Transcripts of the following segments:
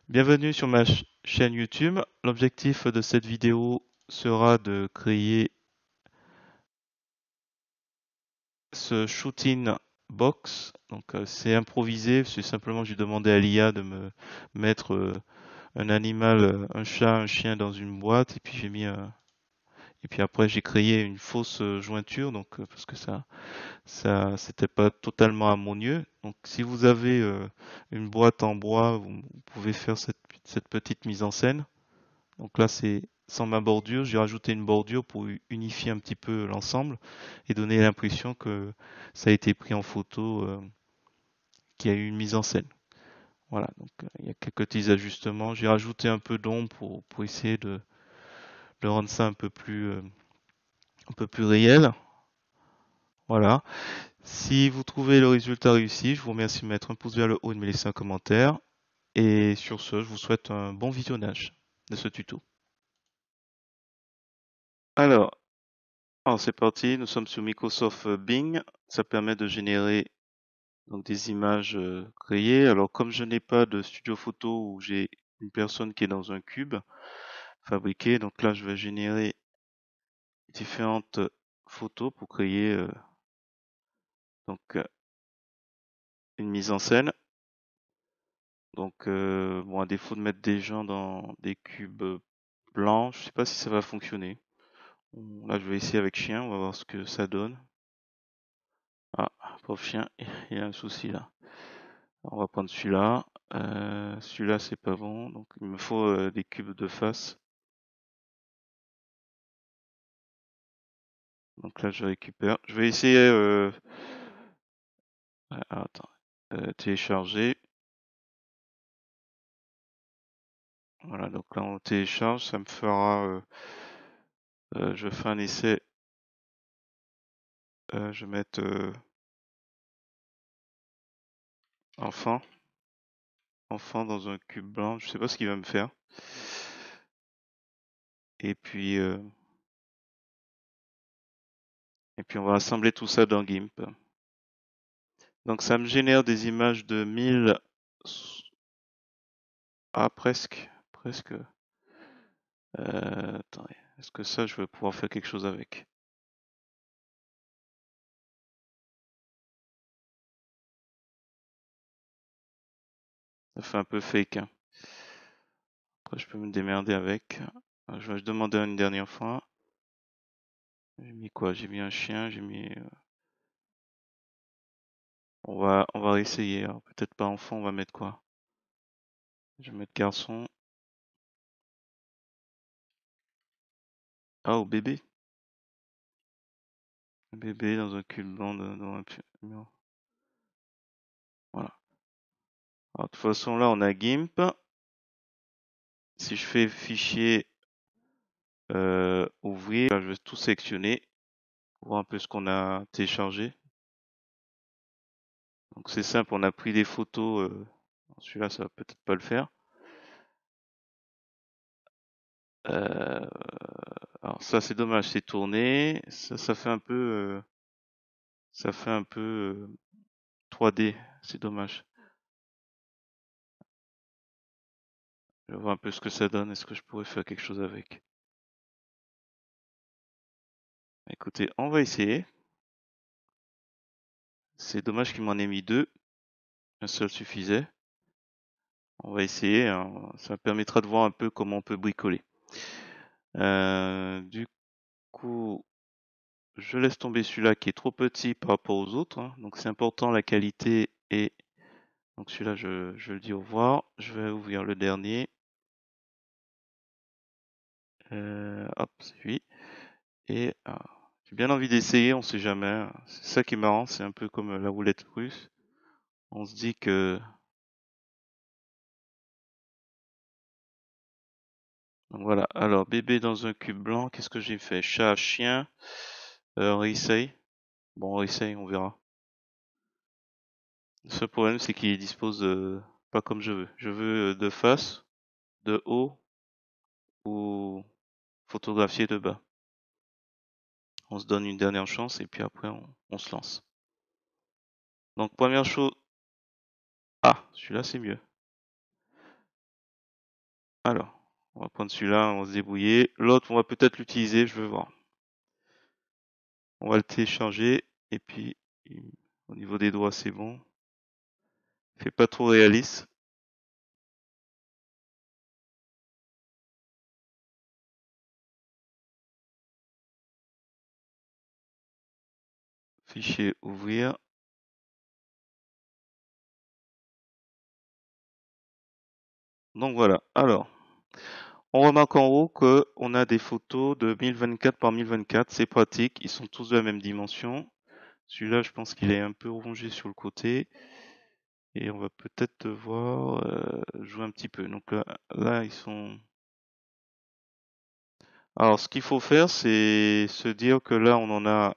Bienvenue sur ma chaîne YouTube. L'objectif de cette vidéo sera de créer ce shooting box. Donc c'est improvisé, c'est simplement j'ai demandé à l'IA de me mettre un animal, un chat, un chien dans une boîte et puis j'ai mis et puis après j'ai créé une fausse jointure donc parce que ça c'était pas totalement harmonieux. Donc si vous avez une boîte en bois, vous pouvez faire cette petite mise en scène. Donc là, c'est sans ma bordure. J'ai rajouté une bordure pour unifier un petit peu l'ensemble et donner l'impression que ça a été pris en photo, qu'il y a eu une mise en scène. Voilà, donc il y a quelques petits ajustements. J'ai rajouté un peu d'ombre pour essayer de rendre ça un peu plus réel. Voilà. Si vous trouvez le résultat réussi, je vous remercie de mettre un pouce vers le haut et de me laisser un commentaire. Et sur ce, je vous souhaite un bon visionnage de ce tuto. Alors, c'est parti, nous sommes sur Microsoft Bing. Ça permet de générer donc des images créées. Alors comme je n'ai pas de studio photo où j'ai une personne qui est dans un cube fabriqué, donc là je vais générer différentes photos pour créer donc une mise en scène. Donc bon, à défaut de mettre des gens dans des cubes blancs, je sais pas si ça va fonctionner. Là je vais essayer avec chien, on va voir ce que ça donne. Ah, pauvre chien, il y a un souci là. On va prendre celui-là. Celui-là, c'est pas bon. Donc, il me faut des cubes de face. Donc là, je récupère. Je vais essayer. Attends. Télécharger. Voilà. Donc là, on télécharge. Ça me fera. Je fais un essai. Je vais mettre enfant. Enfant dans un cube blanc. Je sais pas ce qu'il va me faire. Et puis, euh, et puis, on va assembler tout ça dans GIMP. Donc, ça me génère des images de 1000. Ah, presque. Presque. Attendez, est-ce que ça, je vais pouvoir faire quelque chose avec? Ça fait un peu fake, hein. Après, je peux me démerder avec. Je vais demander une dernière fois. J'ai mis quoi? J'ai mis un chien, j'ai mis. On va essayer. Alors, peut-être pas enfant, on va mettre quoi? Je vais mettre garçon. Ah, au bébé. Bébé dans un cube blanc, dans un mur. Voilà. Alors, de toute façon, là, on a GIMP. Si je fais fichier ouvrir, là, je vais tout sélectionner pour voir un peu ce qu'on a téléchargé. Donc c'est simple, on a pris des photos. Celui-là, ça va peut-être pas le faire. Euh, alors ça, c'est dommage, c'est tourné. Ça fait un peu, ça fait un peu 3D. C'est dommage. Je vais voir un peu ce que ça donne. Est-ce que je pourrais faire quelque chose avec? Écoutez, on va essayer. C'est dommage qu'il m'en ait mis deux. Un seul suffisait. On va essayer, hein. Ça permettra de voir un peu comment on peut bricoler. Du coup, je laisse tomber celui-là qui est trop petit par rapport aux autres, hein. Donc c'est important la qualité et donc celui-là je le dis au revoir. Je vais ouvrir le dernier. Hop, c'est lui. Et j'ai bien envie d'essayer, on sait jamais, hein. C'est ça qui est marrant, c'est un peu comme la roulette russe. On se dit que donc voilà. Alors bébé dans un cube blanc, qu'est-ce que j'ai fait? Chat, chien. On réessaye. Bon, on réessaye, on verra. Le seul problème, c'est qu'il dispose pas comme je veux. Je veux de face, de haut ou photographier de bas. On se donne une dernière chance et puis après on se lance. Donc première chose. Ah, celui-là c'est mieux. Alors, on va prendre celui-là, on va se débrouiller. L'autre, on va peut-être l'utiliser, je veux voir. On va le télécharger et puis au niveau des doigts, c'est bon. Fait pas trop réaliste. Fichier ouvrir. Donc voilà. Alors, on remarque en haut que on a des photos de 1024 par 1024. C'est pratique. Ils sont tous de la même dimension. Celui-là, je pense qu'il est un peu rongé sur le côté. Et on va peut-être devoir jouer un petit peu. Donc là, ils sont... Alors, ce qu'il faut faire, c'est se dire que là, on en a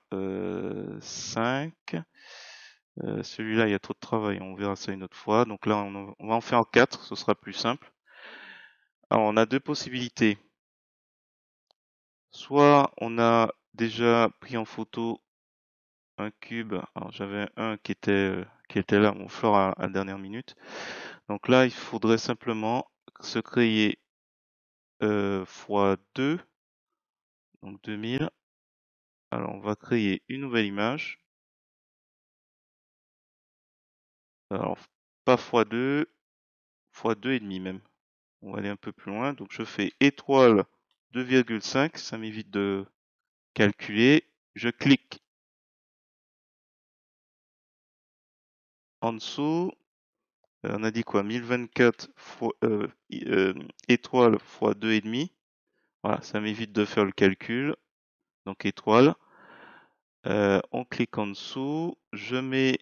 5. Celui-là, il y a trop de travail. On verra ça une autre fois. Donc là, on va en faire 4. Ce sera plus simple. Alors, on a deux possibilités. Soit on a déjà pris en photo un cube. Alors, j'avais un qui était là, mon flore à la dernière minute. Donc là, il faudrait simplement se créer fois 2, donc 2000. Alors, on va créer une nouvelle image. Alors, pas x2, x2 et demi même. On va aller un peu plus loin. Donc, je fais étoile 2,5. Ça m'évite de calculer. Je clique en dessous. On a dit quoi? 1024 étoile fois 2 et demi. Voilà, ça m'évite de faire le calcul. Donc, étoile. On clique en dessous. Je mets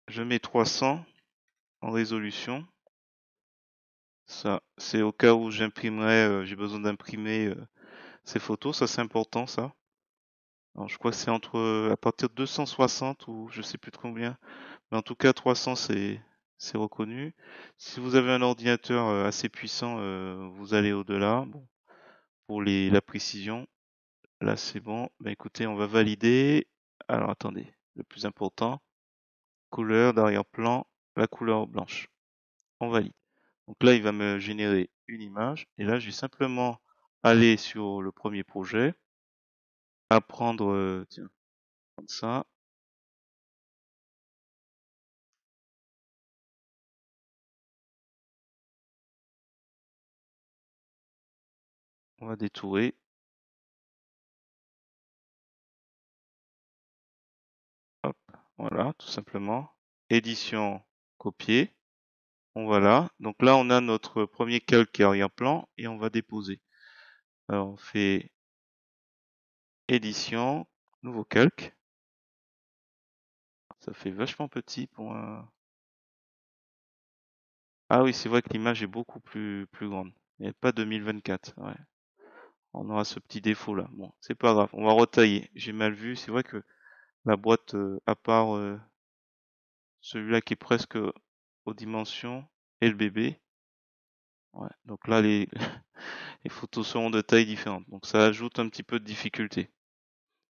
Je mets 300 en résolution. Ça, c'est au cas où j'imprimerai, j'ai besoin d'imprimer ces photos. Ça, c'est important, ça. Alors, je crois que c'est à partir de 260 ou je sais plus de combien. Mais en tout cas, 300, c'est reconnu. Si vous avez un ordinateur assez puissant, vous allez au-delà. Bon, pour la précision, là, c'est bon. Ben, écoutez, on va valider. Alors, attendez. Le plus important, couleur d'arrière-plan, la couleur blanche. On valide. Donc là, il va me générer une image. Et là, je vais simplement aller sur le premier projet, apprendre, tiens, prendre ça. On va détourer. Hop, voilà, tout simplement. Édition, copier. On va là. Donc là, on a notre premier calque arrière-plan et on va déposer. Alors, on fait édition, nouveau calque. Ça fait vachement petit pour un... Ah oui, c'est vrai que l'image est beaucoup plus grande. Il n'y a pas 2024. Ouais. On aura ce petit défaut là. Bon, c'est pas grave. On va retailler. J'ai mal vu. C'est vrai que la boîte, à part celui-là qui est presque aux dimensions et le bébé. Ouais. Donc là, les photos seront de taille différente. Donc ça ajoute un petit peu de difficulté.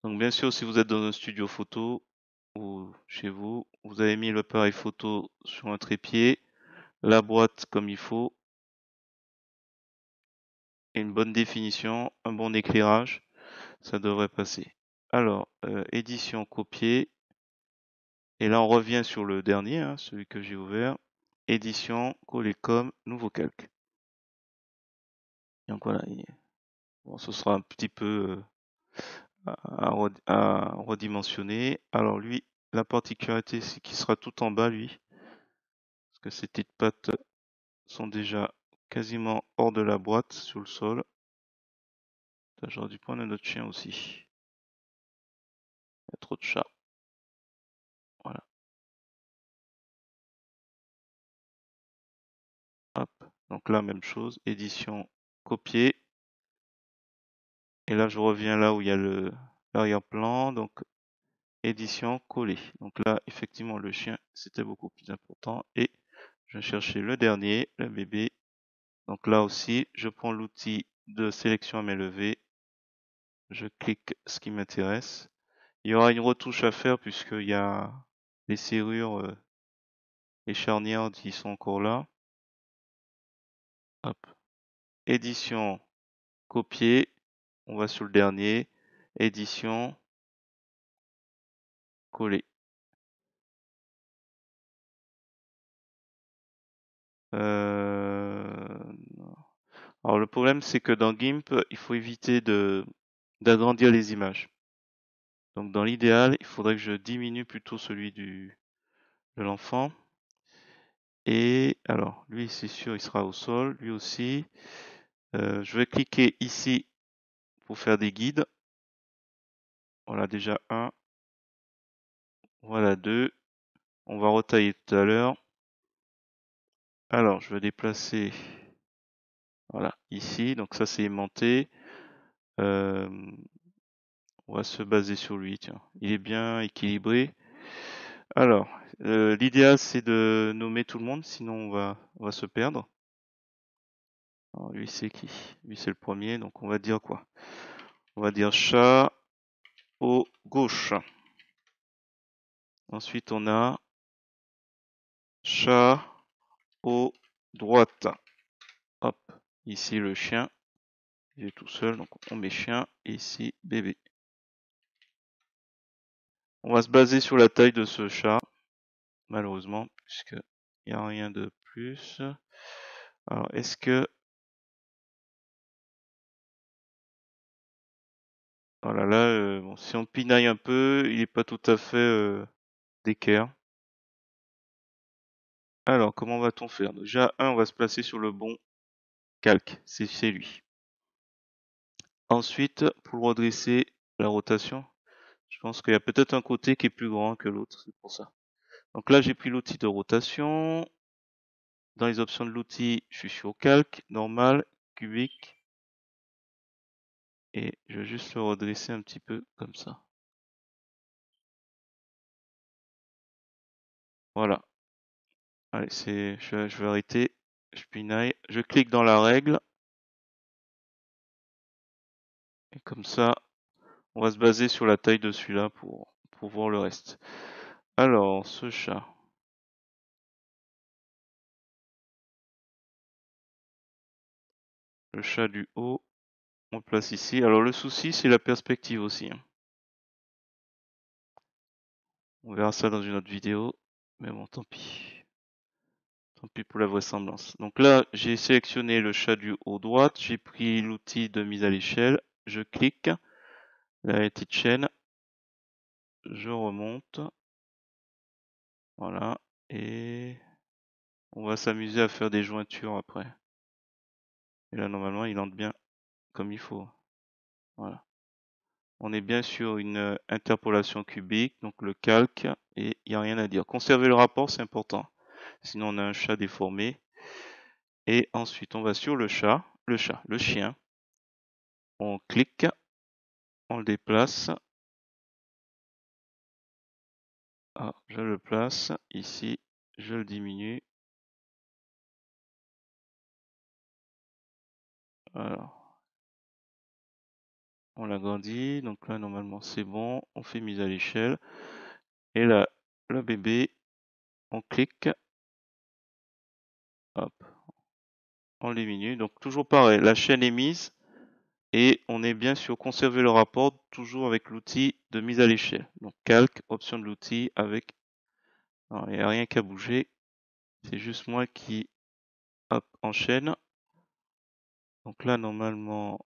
Donc bien sûr, si vous êtes dans un studio photo ou chez vous, vous avez mis l'appareil photo sur un trépied, la boîte comme il faut, et une bonne définition, un bon éclairage, ça devrait passer. Alors, édition copier. Et là, on revient sur le dernier, hein, celui que j'ai ouvert. Édition, coller comme, nouveau calque. Donc voilà, bon, ce sera un petit peu à redimensionner. Alors lui, la particularité, c'est qu'il sera tout en bas, lui. Parce que ces petites pattes sont déjà quasiment hors de la boîte, sur le sol. J'aurais dû prendre un autre chien aussi. Il y a trop de chats. Voilà. Hop. Donc là, même chose. Édition, copier. Et là, je reviens là où il y a l'arrière-plan. Donc, édition, coller. Donc là, effectivement, le chien, c'était beaucoup plus important. Et je vais chercher le dernier, le bébé. Donc là aussi, je prends l'outil de sélection à main levée. Je clique ce qui m'intéresse. Il y aura une retouche à faire puisqu'il y a les serrures, les charnières qui sont encore là. Hop. Édition, copier. On va sur le dernier. Édition, coller. Non. Alors le problème c'est que dans GIMP, il faut éviter d'agrandir les images. Donc dans l'idéal, il faudrait que je diminue plutôt celui de l'enfant. Et alors, lui c'est sûr, il sera au sol, lui aussi. Je vais cliquer ici pour faire des guides. Voilà déjà un, voilà deux. On va retailler tout à l'heure. Alors, je vais déplacer, voilà, ici. Donc ça c'est aimanté. Euh, on va se baser sur lui, tiens. Il est bien équilibré. Alors, l'idéal c'est de nommer tout le monde, sinon on va se perdre. Alors, lui c'est qui? Lui c'est le premier, donc on va dire quoi? On va dire chat au gauche. Ensuite on a chat au droite. Hop, ici le chien, il est tout seul, donc on met chien, et ici bébé. On va se baser sur la taille de ce chat, malheureusement, puisque il n'y a rien de plus. Alors, est-ce que... Voilà, là, bon, si on pinaille un peu, il n'est pas tout à fait d'équerre. Alors, comment va-t-on faire? Déjà, on va se placer sur le bon calque, c'est lui. Ensuite, pour le redresser, la rotation, je pense qu'il y a peut-être un côté qui est plus grand que l'autre, c'est pour ça. Donc là, j'ai pris l'outil de rotation. Dans les options de l'outil, je suis sur calque, normal, cubique. Et je vais juste le redresser un petit peu comme ça. Voilà. Allez, je vais arrêter. Je pinaille. Je clique dans la règle. Et comme ça, on va se baser sur la taille de celui-là pour voir le reste. Alors, ce chat. Le chat du haut, on le place ici. Alors, le souci, c'est la perspective aussi, hein. On verra ça dans une autre vidéo. Mais bon, tant pis. Tant pis pour la vraisemblance. Donc là, j'ai sélectionné le chat du haut droite. J'ai pris l'outil de mise à l'échelle. Je clique. La petite chaîne. Je remonte. Voilà. Et on va s'amuser à faire des jointures après. Et là, normalement, il entre bien comme il faut. Voilà. On est bien sur une interpolation cubique, donc le calque, et il n'y a rien à dire. Conserver le rapport, c'est important. Sinon, on a un chat déformé. Et ensuite, on va sur le chien. On clique, on le déplace. Ah, je le place ici, je le diminue. Alors, on l'agrandit. Donc là, normalement, c'est bon. On fait mise à l'échelle. Et là, le bébé, on clique. Hop, on diminue. Donc toujours pareil, la chaîne est mise. Et on est bien sûr conserver le rapport toujours avec l'outil de mise à l'échelle. Donc calque, option de l'outil avec... Alors, il n'y a rien qu'à bouger. C'est juste moi qui, hop, enchaîne. Donc là, normalement...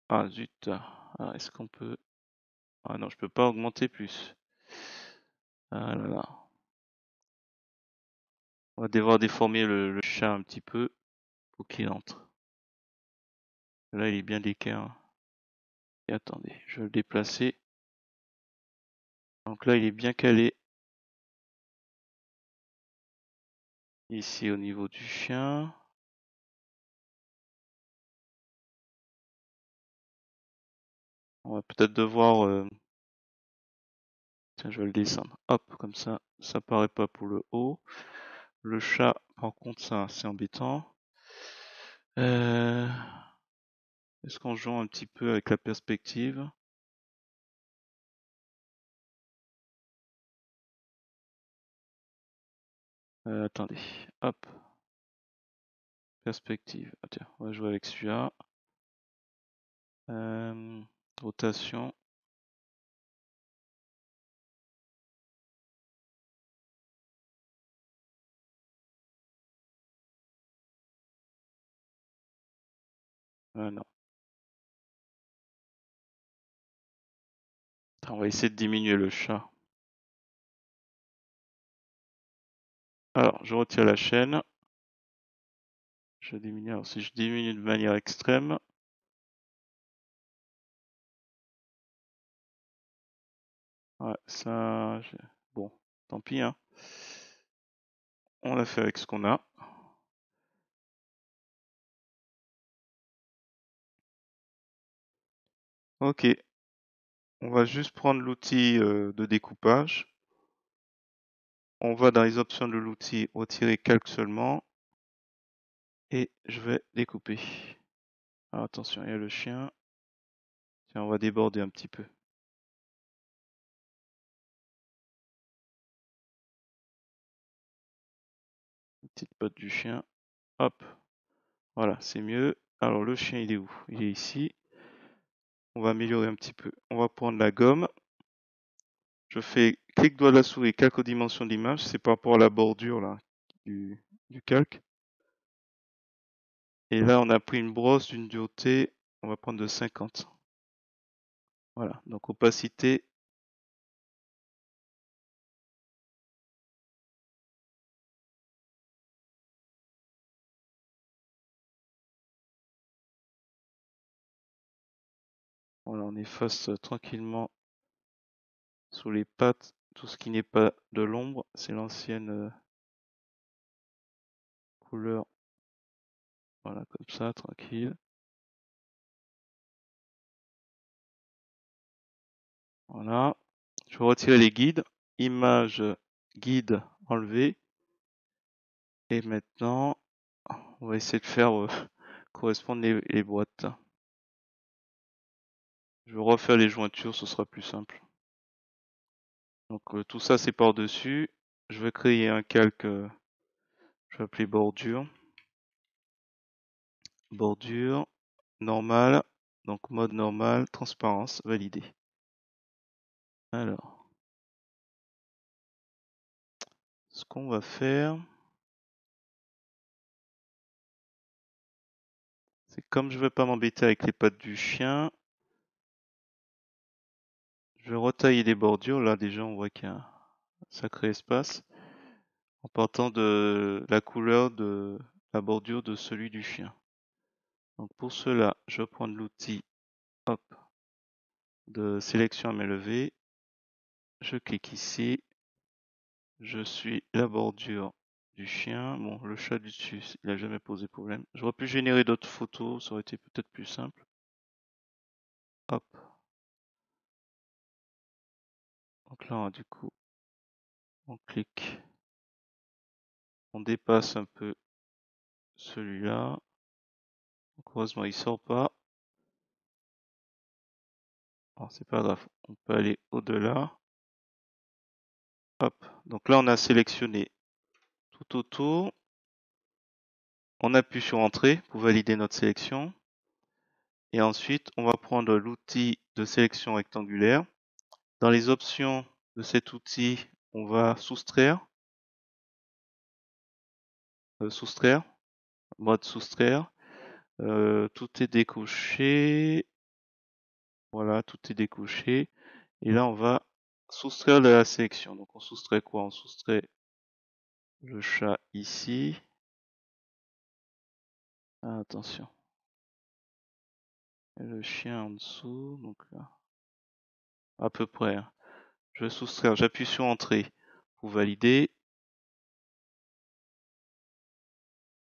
Ah zut. Ah, est-ce qu'on peut... Ah non, je peux pas augmenter plus. Ah là là. On va devoir déformer le chat un petit peu pour qu'il entre. Là, il est bien d'équerre. Et attendez, je vais le déplacer. Donc là, il est bien calé. Ici, au niveau du chien. On va peut-être devoir... Tiens, je vais le descendre. Hop, comme ça paraît pas pour le haut. Le chat, par contre, ça, c'est embêtant. Est-ce qu'on joue un petit peu avec la perspective? Attendez, hop, perspective. Ah, tiens, on va jouer avec celui-là. Rotation. Non. On va essayer de diminuer le chat. Alors, je retire la chaîne. Je diminue. Alors, si je diminue de manière extrême, ouais, ça, bon, tant pis, hein. On l'a fait avec ce qu'on a. Ok, on va juste prendre l'outil de découpage. On va dans les options de l'outil, retirer calque seulement. Et je vais découper. Alors attention, il y a le chien. Tiens, on va déborder un petit peu. Petite patte du chien. Hop. Voilà, c'est mieux. Alors le chien, il est où? Il est ici. On va améliorer un petit peu. On va prendre la gomme. Je fais clic droit de la souris, calque aux dimensions de l'image. C'est par rapport à la bordure là du, du calque. Et là, on a pris une brosse d'une dureté. On va prendre de 50. Voilà, donc opacité. Voilà, on efface tranquillement sous les pattes tout ce qui n'est pas de l'ombre. C'est l'ancienne couleur. Voilà, comme ça, tranquille. Voilà. Je vais retirer les guides. Image, guide, enlevé. Et maintenant, on va essayer de faire correspondre les boîtes. Je vais refaire les jointures, ce sera plus simple. Donc tout ça c'est par-dessus. Je vais créer un calque, je vais appeler bordure. Bordure, normal. Donc mode normal, transparence, validé. Alors, ce qu'on va faire, c'est comme je ne veux pas m'embêter avec les pattes du chien, je vais retailler les bordures. Là déjà on voit qu'il y a un sacré espace. En partant de la couleur de la bordure de celui du chien. Donc pour cela, je vais prendre l'outil hop, de sélection à main levée. Je clique ici. Je suis la bordure du chien. Bon, le chat du dessus, il n'a jamais posé problème. J'aurais pu générer d'autres photos, ça aurait été peut-être plus simple. Hop. Donc là, du coup, on clique. On dépasse un peu celui-là. Heureusement, il sort pas. Alors, c'est pas grave. On peut aller au-delà. Hop. Donc là, on a sélectionné tout autour. On appuie sur Entrée pour valider notre sélection. Et ensuite, on va prendre l'outil de sélection rectangulaire. Dans les options de cet outil, on va soustraire. Mode soustraire. Tout est décoché. Voilà, tout est décoché. Et là, on va soustraire de la sélection. Donc, on soustrait quoi? On soustrait le chat ici. Ah, attention. Et le chien en dessous. Donc là, à peu près. Hein. Je vais soustraire. J'appuie sur Entrée pour valider.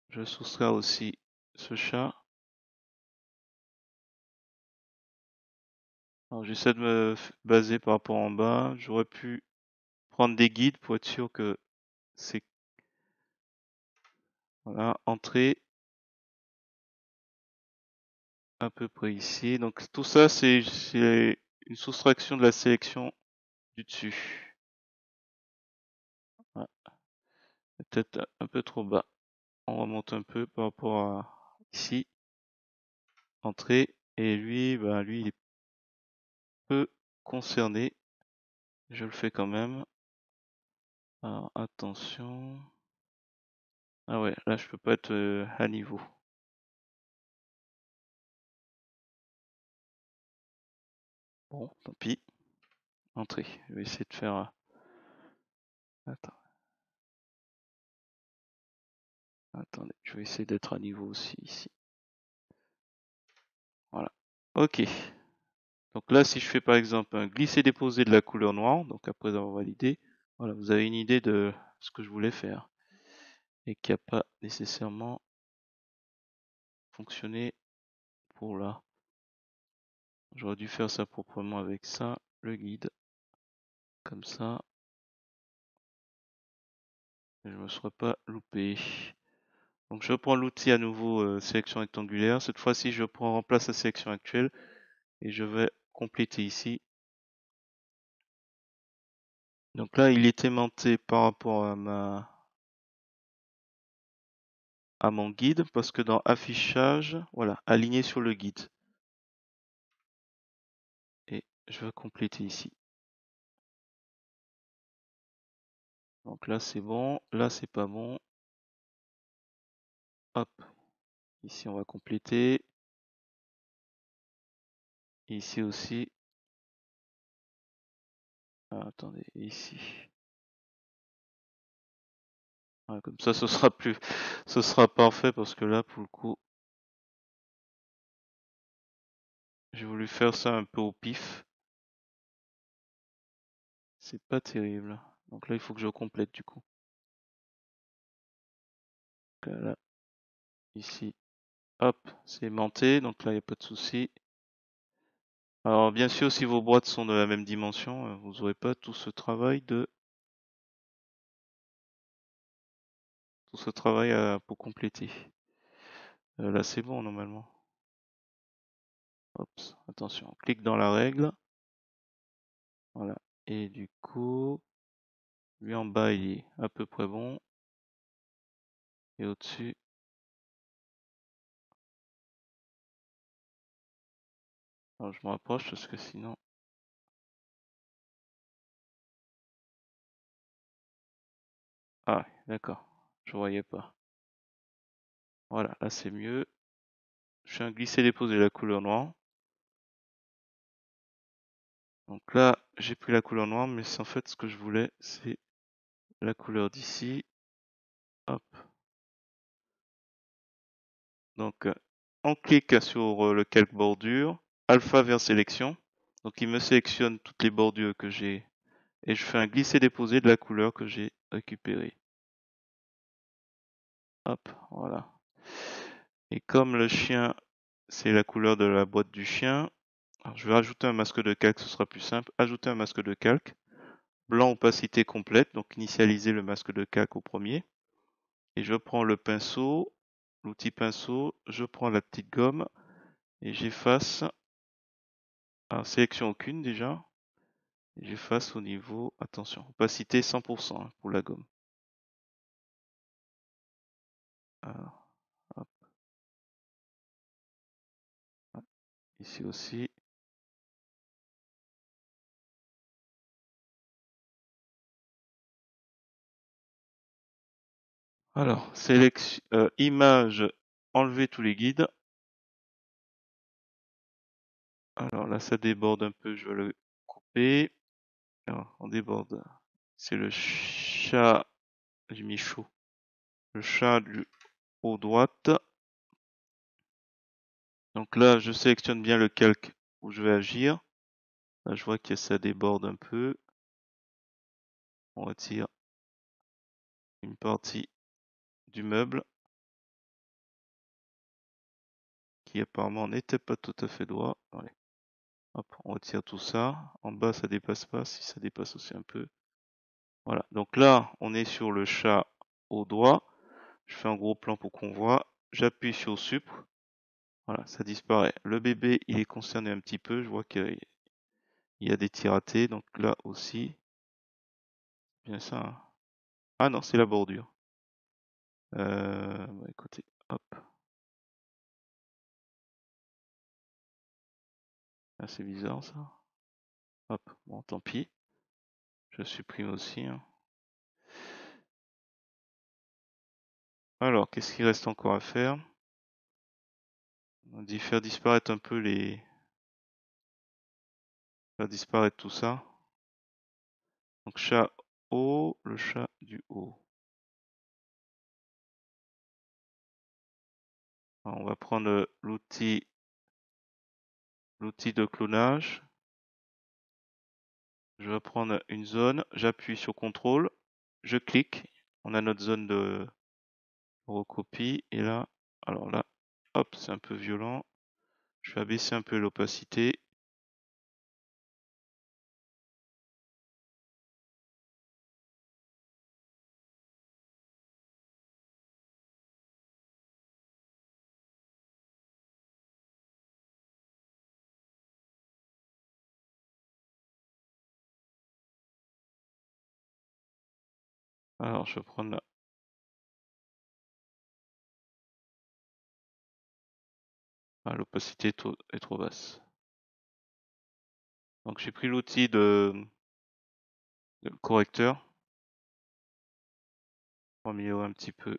Je soustrais aussi ce chat. Alors, j'essaie de me baser par rapport en bas. J'aurais pu prendre des guides pour être sûr que c'est... Voilà, Entrée. À peu près ici. Donc tout ça, c'est une soustraction de la sélection du dessus. Ouais. Peut-être un peu trop bas. On remonte un peu par rapport à ici, entrée. Et lui, bah lui, il est peu concerné. Je le fais quand même. Alors attention. Ah ouais, là je peux pas être à niveau. Bon, tant pis. Entrée. Je vais essayer de faire. Attends, attendez, je vais essayer d'être à niveau aussi ici. Voilà. Ok. Donc là, si je fais par exemple un glisser-déposer de la couleur noire, donc après avoir validé, voilà, vous avez une idée de ce que je voulais faire et qui n'a pas nécessairement fonctionné pour là. J'aurais dû faire ça proprement avec ça, le guide, comme ça, et je me serais pas loupé. Donc je prends l'outil à nouveau sélection rectangulaire. Cette fois-ci, je prends remplace la sélection actuelle et je vais compléter ici. Donc là, il est aimanté par rapport à mon guide parce que dans affichage, voilà, aligné sur le guide. Et je vais compléter ici. Donc là, c'est bon. Là, c'est pas bon. Hop. Ici, on va compléter. Ici aussi. Ah, attendez, ici. Ouais, comme ça, ce sera parfait parce que là, pour le coup, j'ai voulu faire ça un peu au pif. C'est pas terrible. Donc là, il faut que je complète du coup. Donc là, ici, hop, c'est aimanté. Donc là, il n'y a pas de souci. Alors, bien sûr, si vos boîtes sont de la même dimension, vous n'aurez pas tout ce travail pour compléter. Là, c'est bon normalement. Hop, attention, on clique dans la règle. Voilà. Et du coup, lui en bas, il est à peu près bon. Et au-dessus, alors je me rapproche parce que sinon. Ah, d'accord. Je voyais pas. Voilà, là c'est mieux. Je fais un glisser-déposer la couleur noire. Donc là, j'ai pris la couleur noire, mais c'est en fait ce que je voulais, c'est la couleur d'ici. Hop. Donc, on clique sur le calque bordure, alpha vers sélection. Donc, il me sélectionne toutes les bordures que j'ai et je fais un glisser-déposer de la couleur que j'ai récupérée. Hop, voilà. Et comme le chien, c'est la couleur de la boîte du chien, alors je vais rajouter un masque de calque, ce sera plus simple. Ajouter un masque de calque. Blanc opacité complète, donc initialiser le masque de calque au premier. Et je prends le pinceau, l'outil pinceau, je prends la petite gomme et j'efface. Alors, sélection aucune déjà. J'efface au niveau, attention, opacité 100% pour la gomme. Alors, hop, ici aussi. Alors, sélection, image, enlever tous les guides. Alors là, ça déborde un peu, je vais le couper. Alors, on déborde. C'est le chat, j'ai mis chaud. Le chat du haut droite. Donc là, je sélectionne bien le calque où je vais agir. Là, je vois que ça déborde un peu. On retire une partie du meuble qui apparemment n'était pas tout à fait droit. Allez. Hop, on retire tout ça. En bas, ça dépasse pas. Si ça dépasse aussi un peu. Voilà. Donc là, on est sur le chat au doigt. Je fais un gros plan pour qu'on voit. J'appuie sur Sup. Voilà, ça disparaît. Le bébé, il est concerné un petit peu. Je vois qu'il y a des tirs ratés. Donc là aussi. Bien ça. Hein. Ah non, c'est la bordure. Écoutez, hop. Ah, c'est bizarre ça. Hop, bon, tant pis. Je supprime aussi, hein. Alors, qu'est-ce qu'il reste encore à faire? On dit faire disparaître un peu les... Faire disparaître tout ça. Donc chat haut, le chat du haut. Alors, on va prendre l'outil de clonage. Je vais prendre une zone, j'appuie sur CTRL, je clique. On a notre zone de recopie. Et là, alors là, hop, c'est un peu violent. Je vais abaisser un peu l'opacité. Alors, je vais prendre là. Ah, l'opacité est trop basse. Donc, j'ai pris l'outil de correcteur pour améliorer un petit peu.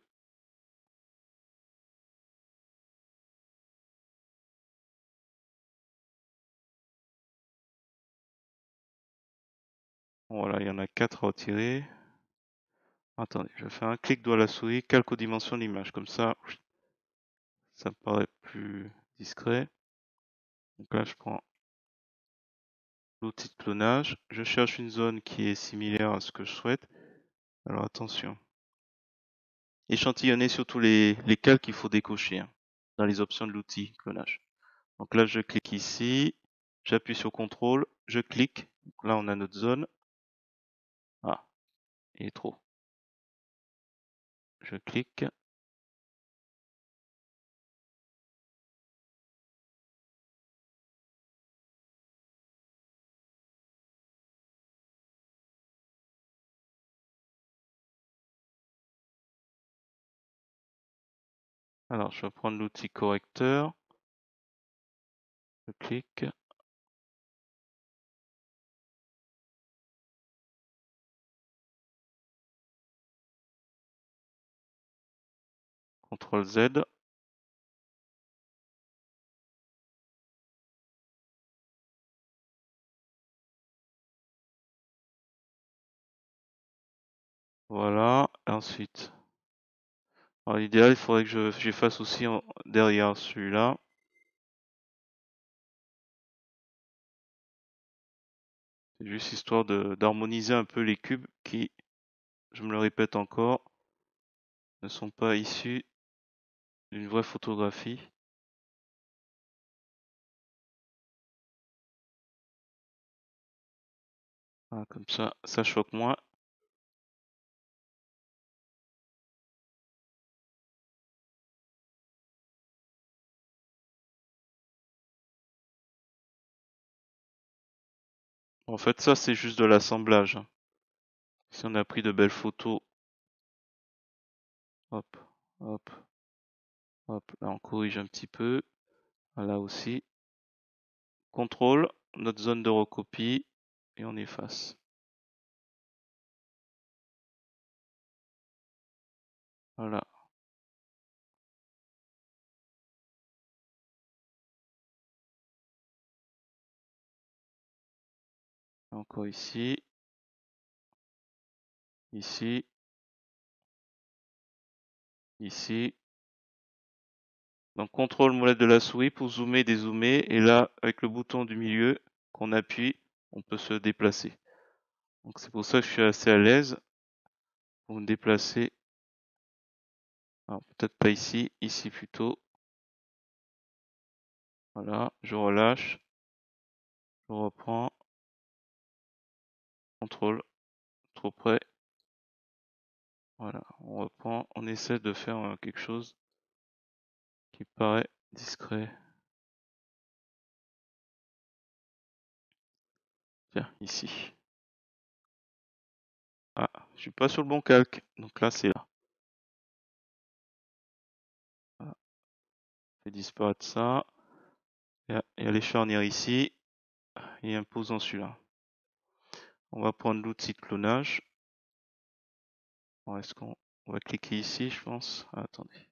Voilà, il y en a 4 à retirer. Attendez, je vais faire un clic droit à la souris, calque aux dimensions de l'image. Comme ça me paraît plus discret. Donc là, je prends l'outil de clonage. Je cherche une zone qui est similaire à ce que je souhaite. Alors attention. Échantillonner surtout les calques qu'il faut décocher, hein, dans les options de l'outil clonage. Donc là, je clique ici. J'appuie sur CTRL. Je clique. Donc là, on a notre zone. Ah, il est trop. Je clique. Alors, je vais prendre l'outil correcteur. Je clique. CTRL Z. Voilà. Et ensuite, alors l'idéal, il faudrait que j'efface aussi derrière celui-là. C'est juste histoire d'harmoniser un peu les cubes qui, je me le répète encore, ne sont pas issus d'une vraie photographie. Voilà, comme ça choque moins. En fait, ça, c'est juste de l'assemblage, hein. Si on a pris de belles photos, hop, hop, hop, là on corrige un petit peu. Là aussi. CTRL, notre zone de recopie, et on efface. Voilà. Encore ici, ici, ici. Donc CTRL molette de la souris pour zoomer, dézoomer. Et là, avec le bouton du milieu qu'on appuie, on peut se déplacer. Donc c'est pour ça que je suis assez à l'aise pour me déplacer. Alors peut-être pas ici, ici plutôt. Voilà, je relâche, je reprends, CTRL, trop près. Voilà, on reprend, on essaie de faire quelque chose qui paraît discret. Tiens, ici. Ah, je suis pas sur le bon calque, donc là c'est là. fait disparaître ça. Il y a les charnières ici et imposant celui-là. On va prendre l'outil de clonage. Est-ce qu'on va cliquer ici, je pense. Ah, attendez.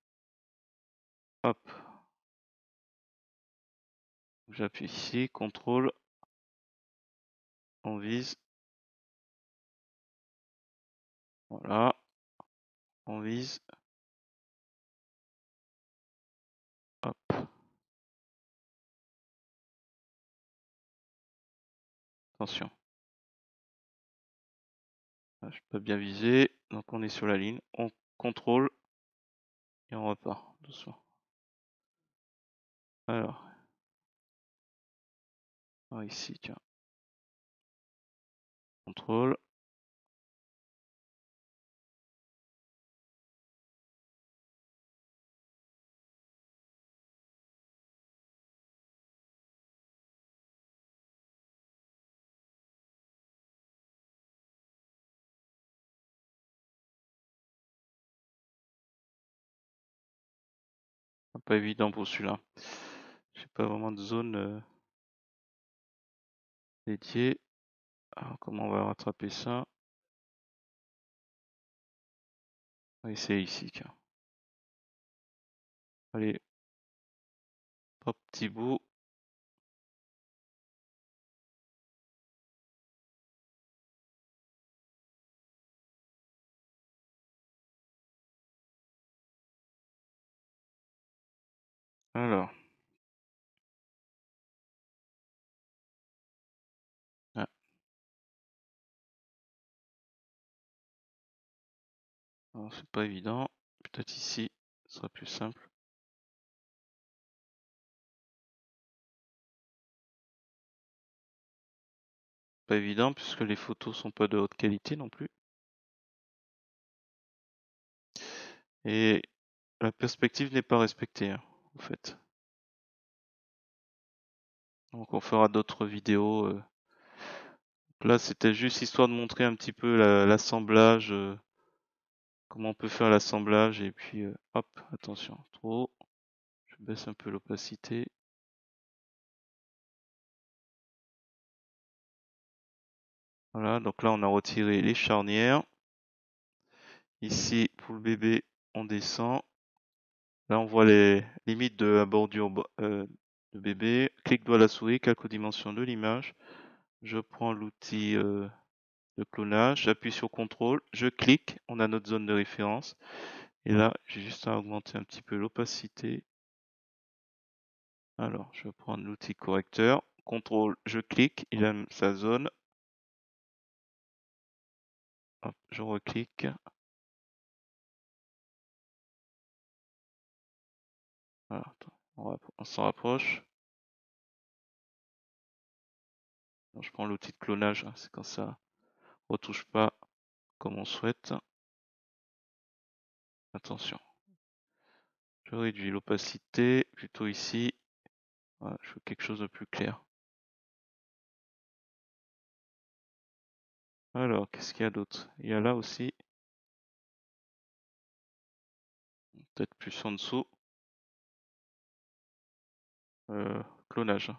Hop. J'appuie ici, contrôle. On vise. Voilà. On vise. Hop. Attention. Je peux bien viser. Donc on est sur la ligne. On contrôle. Et on repart doucement. Alors. Ici, tiens. Contrôle. Pas évident pour celui-là. J'ai pas vraiment de zone dédiée. Alors, comment on va rattraper ça? On va essayer ici, tiens. Allez. Hop, petit bout. Alors. Ah. Alors, c'est pas évident. Peut-être ici, ce sera plus simple. Pas évident puisque les photos sont pas de haute qualité non plus. Et la perspective n'est pas respectée, hein, en fait. Donc on fera d'autres vidéos. Là, c'était juste histoire de montrer un petit peu l'assemblage, comment on peut faire l'assemblage. Et puis, hop, attention, trop. Je baisse un peu l'opacité. Voilà, donc là, on a retiré les charnières. Ici, pour le bébé, on descend. Là, on voit les limites de la bordure de bébé. Clic droit à la souris, calque aux dimensions de l'image. Je prends l'outil de clonage, j'appuie sur CTRL, je clique, on a notre zone de référence. Et là, j'ai juste à augmenter un petit peu l'opacité. Alors, je vais prendre l'outil correcteur. CTRL, je clique, il a sa zone. Hop, je reclique. Voilà, on s'en rapproche. Alors, je prends l'outil de clonage, hein, c'est quand ça retouche pas comme on souhaite. Attention. Je réduis l'opacité, plutôt ici. Voilà, je veux quelque chose de plus clair. Alors, qu'est-ce qu'il y a d'autre? Il y a là aussi. Peut-être plus en dessous. Clonage.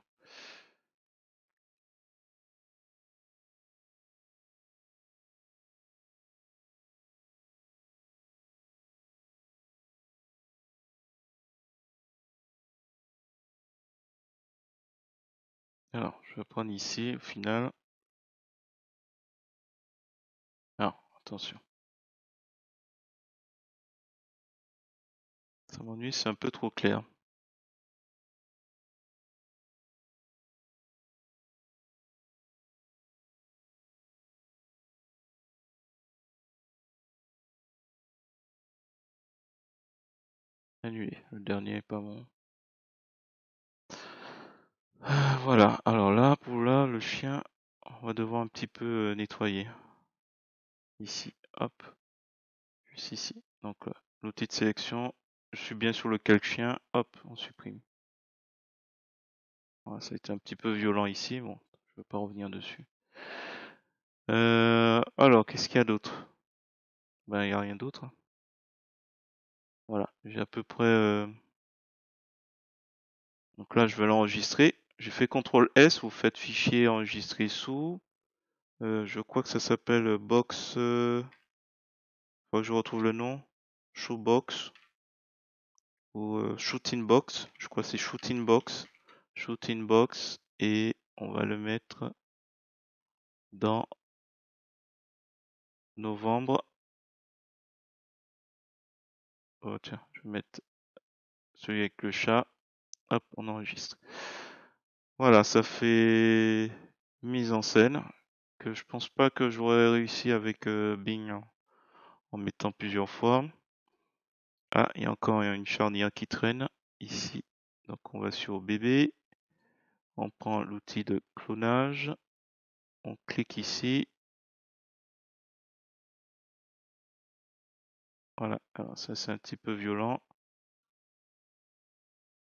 Alors, je vais prendre ici, au final. Alors, attention. Ça m'ennuie, c'est un peu trop clair. Annuler. Le dernier est pas bon. Voilà. Alors là, pour là, le chien, on va devoir un petit peu nettoyer. Ici, hop. Juste ici. Donc, l'outil de sélection. Je suis bien sur le calque chien. Hop, on supprime. Voilà, ça a été un petit peu violent ici. Bon, je ne vais pas revenir dessus. Alors, qu'est-ce qu'il y a d'autre? Ben, il n'y a rien d'autre. Voilà, j'ai à peu près Donc là, je vais l'enregistrer. J'ai fait CTRL S, vous faites fichier enregistrer sous. Je crois que ça s'appelle box. Faut que je retrouve le nom. Showbox ou shooting box. Je crois que c'est shooting box. Shooting box et on va le mettre dans novembre. Oh tiens, je vais mettre celui avec le chat. Hop, on enregistre. Voilà, ça fait mise en scène que je pense pas que j'aurais réussi avec Bing en mettant plusieurs fois. Ah, il y a encore une charnière qui traîne ici. Donc on va sur bébé. On prend l'outil de clonage. On clique ici. Voilà, alors ça c'est un petit peu violent.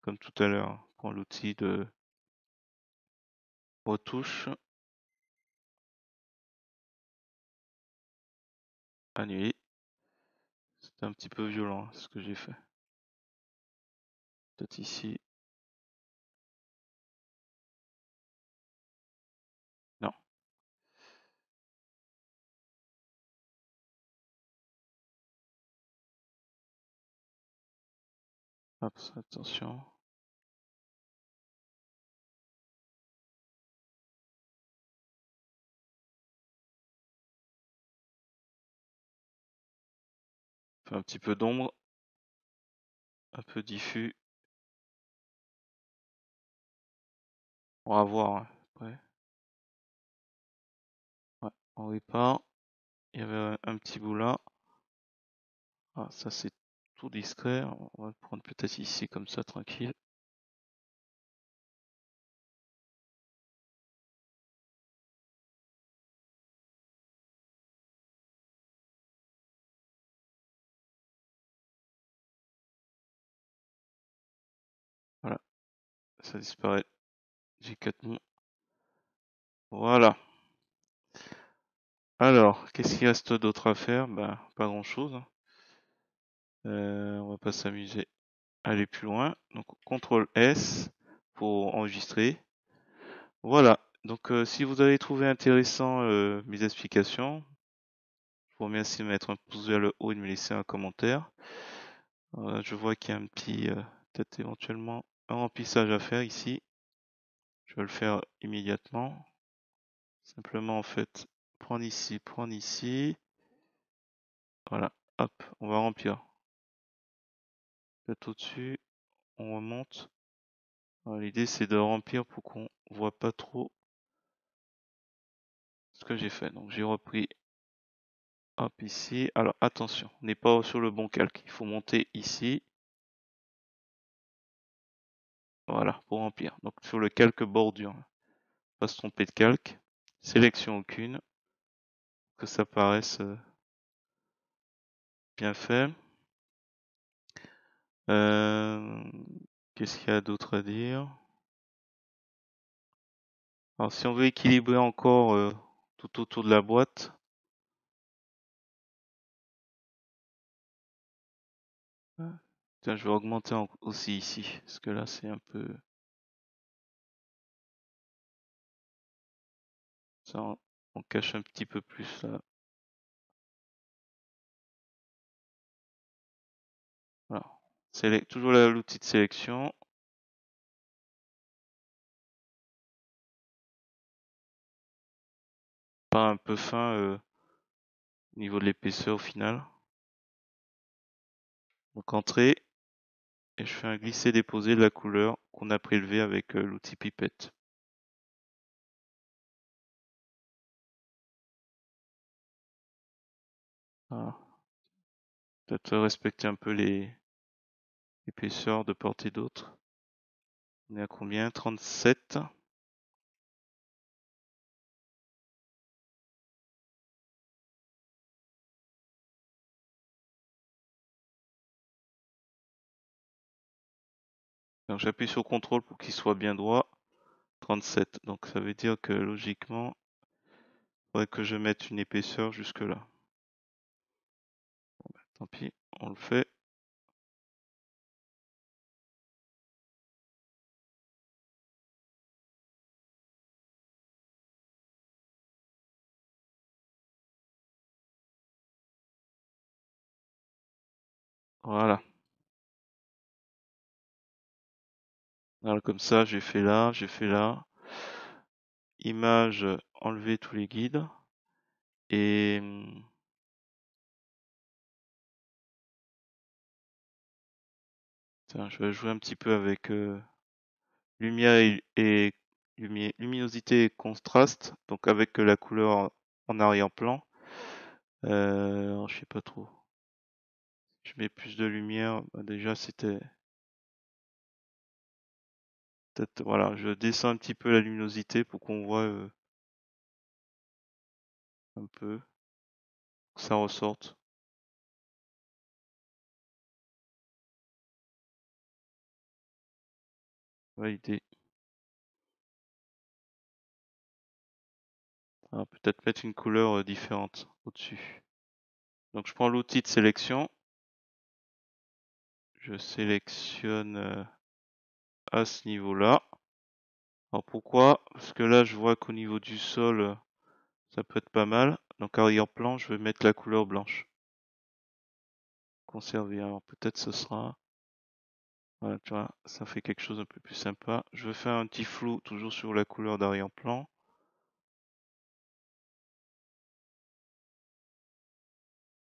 Comme tout à l'heure, on prend l'outil de retouche. Annuler. C'était un petit peu violent ce que j'ai fait. Peut-être ici. Non. Hop, attention. Fait un petit peu d'ombre. Un peu diffus. On va voir. Hein. Ouais. Ouais, on répare. Il y avait un petit bout là. Ah, ça c'est tout discret. On va le prendre peut-être ici comme ça, tranquille. Voilà, ça disparaît. J'ai 4 mots. Voilà. Alors, qu'est-ce qu'il reste d'autre à faire? Ben, pas grand-chose. On va pas s'amuser à aller plus loin. Donc, CTRL S pour enregistrer. Voilà. Donc, si vous avez trouvé intéressant mes explications, je vous remercie de mettre un pouce vers le haut et de me laisser un commentaire. Je vois qu'il y a un petit, peut-être éventuellement un remplissage à faire ici. Je vais le faire immédiatement. Simplement, en fait, prendre ici, prendre ici. Voilà, hop, on va remplir. Peut-être au-dessus, on remonte. L'idée, c'est de remplir pour qu'on voit pas trop ce que j'ai fait. Donc, j'ai repris, hop, ici. Alors, attention, on n'est pas sur le bon calque. Il faut monter ici. Voilà, pour remplir. Donc, sur le calque bordure. Pas se tromper de calque. Sélection aucune. Que ça paraisse bien fait. Euh, Qu'est-ce qu'il y a d'autre à dire? Alors, si on veut équilibrer encore tout autour de la boîte, tiens, je vais augmenter aussi ici, parce que là, c'est un peu... Ça, on cache un petit peu plus là. Voilà. Toujours l'outil de sélection. Pas un peu fin au niveau de l'épaisseur au final. Donc entrée, et je fais un glisser-déposer de la couleur qu'on a prélevé avec l'outil pipette. Voilà. Peut-être respecter un peu l'épaisseur de part et d'autre. On est à combien? 37. Donc j'appuie sur CTRL pour qu'il soit bien droit. 37. Donc ça veut dire que logiquement, il faudrait que je mette une épaisseur jusque là. Bon, bah, tant pis, on le fait. Voilà. Alors comme ça, j'ai fait là, j'ai fait là. Image, enlever tous les guides. Et tiens, je vais jouer un petit peu avec lumière et luminosité et contraste, donc avec la couleur en arrière-plan. Alors, je sais pas trop. Je mets plus de lumière. Bah, déjà, c'était peut-être voilà, je descends un petit peu la luminosité pour qu'on voit un peu, que ça ressorte. Valider. Alors, peut-être mettre une couleur différente au-dessus. Donc, je prends l'outil de sélection. Je sélectionne à ce niveau-là. Alors pourquoi? Parce que là, je vois qu'au niveau du sol, ça peut être pas mal. Donc arrière-plan, je vais mettre la couleur blanche. Conserver. Alors peut-être ce sera... Voilà, tu vois, ça fait quelque chose un peu plus sympa. Je vais faire un petit flou, toujours sur la couleur d'arrière-plan.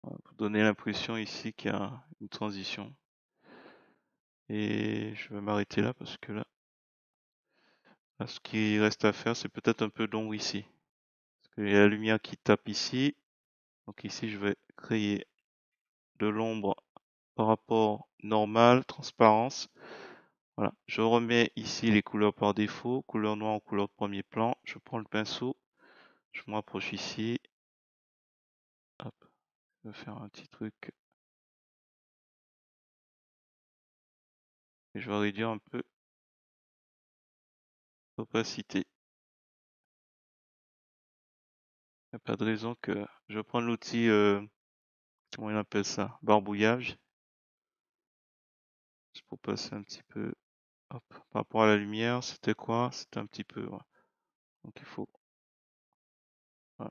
Voilà, pour donner l'impression ici qu'il y a une transition. Et je vais m'arrêter là parce que là, ce qui reste à faire, c'est peut-être un peu d'ombre ici. Parce qu'il y a la lumière qui tape ici. Donc ici, je vais créer de l'ombre par rapport normal, transparence. Voilà, je remets ici les couleurs par défaut, couleur noire en couleur de premier plan. Je prends le pinceau, je me rapproche ici. Hop, je vais faire un petit truc et je vais réduire un peu l'opacité. Il n'y a pas de raison que je prends l'outil, comment on appelle ça, barbouillage, juste pour passer un petit peu, hop, par rapport à la lumière, c'était quoi? C'était un petit peu, ouais. Donc il faut voilà,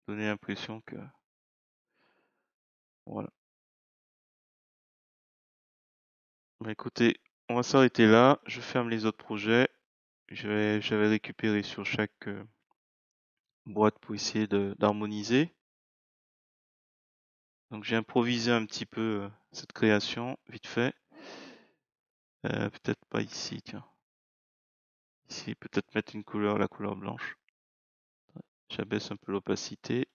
donner l'impression que, voilà. Bah écoutez, on va s'arrêter là. Je ferme les autres projets. J'avais récupéré sur chaque boîte pour essayer d'harmoniser. Donc j'ai improvisé un petit peu cette création, vite fait. Peut-être pas ici, tiens. Ici, peut-être mettre une couleur, la couleur blanche. J'abaisse un peu l'opacité.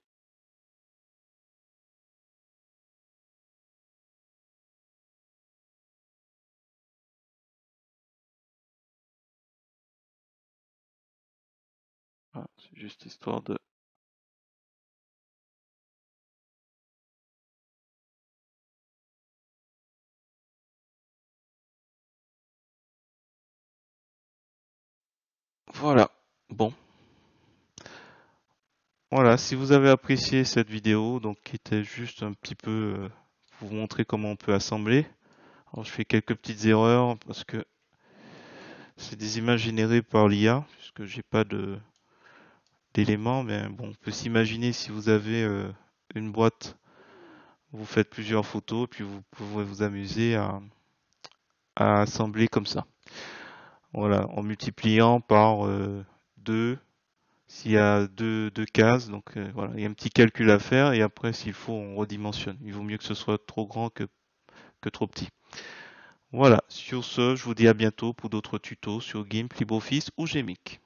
Voilà, c'est juste histoire de... Voilà. Bon. Voilà, si vous avez apprécié cette vidéo, donc qui était juste un petit peu pour vous montrer comment on peut assembler. Alors je fais quelques petites erreurs parce que c'est des images générées par l'IA, puisque j'ai pas d'éléments, mais bon, on peut s'imaginer si vous avez une boîte, vous faites plusieurs photos, puis vous pouvez vous amuser à assembler comme ça. Voilà, en multipliant par 2, s'il y a deux cases, donc voilà, il y a un petit calcul à faire, et après, s'il faut, on redimensionne. Il vaut mieux que ce soit trop grand que trop petit. Voilà, sur ce, je vous dis à bientôt pour d'autres tutos sur GIMP, LibreOffice ou GMIC.